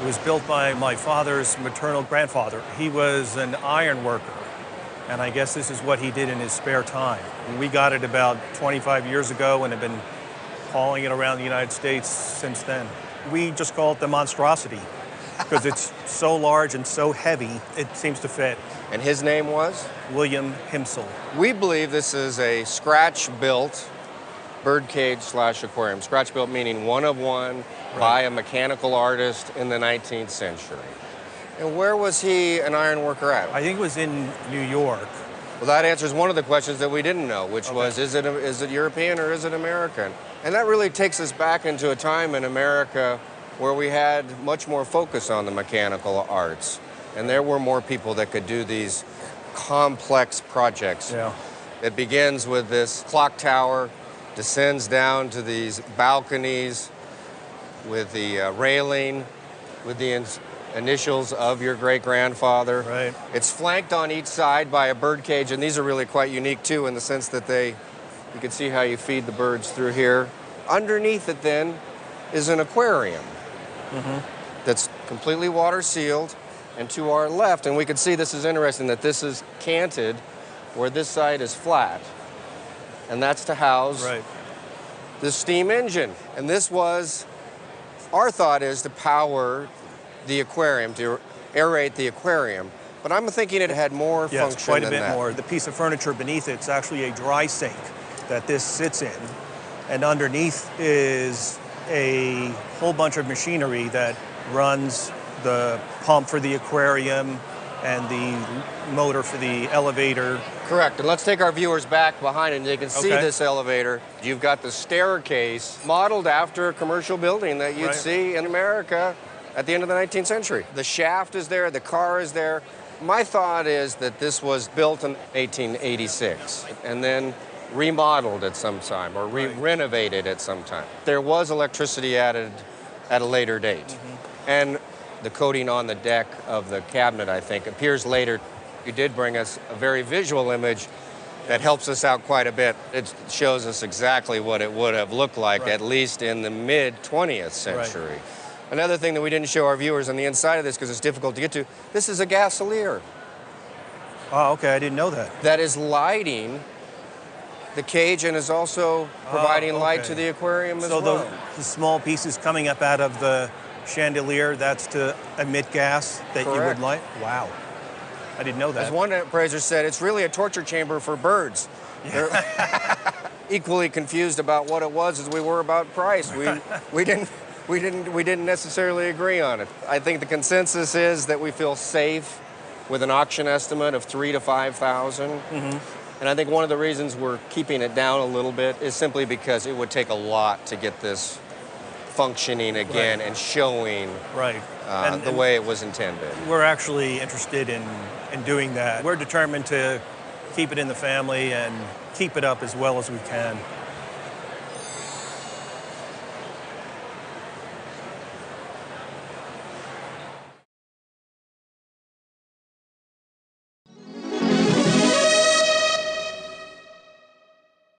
It was built by my father's maternal grandfather. He was an iron worker, and I guess this is what he did in his spare time. We got it about 25 years ago and have been hauling it around the United States since then. We just call it the monstrosity because it's so large and so heavy, it seems to fit. And his name was? William Himsel. We believe this is a scratch-built birdcage/aquarium. Scratch-built meaning one of one by a mechanical artist in the 19th century. And where was he an iron worker at? I think it was in New York. Well, that answers one of the questions that we didn't know, which was, is it European or is it American? And that really takes us back into a time in America where we had much more focus on the mechanical arts. And there were more people that could do these complex projects. Yeah. It begins with this clock tower, descends down to these balconies with the railing, with the initials of your great-grandfather. Right. It's flanked on each side by a bird cage, and these are really quite unique too in the sense that you can see how you feed the birds through here. Underneath it then is an aquarium that's completely water sealed, and to our left, and we can see this is interesting, that this is canted where this side is flat, and that's to house the steam engine. And this was, our thought is to power the aquarium, to aerate the aquarium. But I'm thinking it had more function than that. Yes, quite a bit more. The piece of furniture beneath it's actually a dry sink that this sits in. And underneath is a whole bunch of machinery that runs the pump for the aquarium and the motor for the elevator. Correct, and let's take our viewers back behind and they can see this elevator. You've got the staircase modeled after a commercial building that you'd see in America at the end of the 19th century. The shaft is there, the car is there. My thought is that this was built in 1886 and then remodeled at some time or renovated at some time. There was electricity added at a later date. And the coating on the deck of the cabinet, I think, appears later. You did bring us a very visual image that helps us out quite a bit. It shows us exactly what it would have looked like, at least in the mid-20th century. Another thing that we didn't show our viewers on the inside of this, because it's difficult to get to, this is a gasolier. Oh, okay, I didn't know that. That is lighting the cage and is also providing light to the aquarium as well. So the small pieces coming up out of the chandelier, that's to emit gas that you would light? Wow. I didn't know that. As one appraiser said, it's really a torture chamber for birds. They're equally confused about what it was as we were about price. We didn't necessarily agree on it. I think the consensus is that we feel safe with an auction estimate of $3,000 to $5,000. And I think one of the reasons we're keeping it down a little bit is simply because it would take a lot to get this functioning again and showing the way it was intended. We're actually interested in doing that. We're determined to keep it in the family and keep it up as well as we can.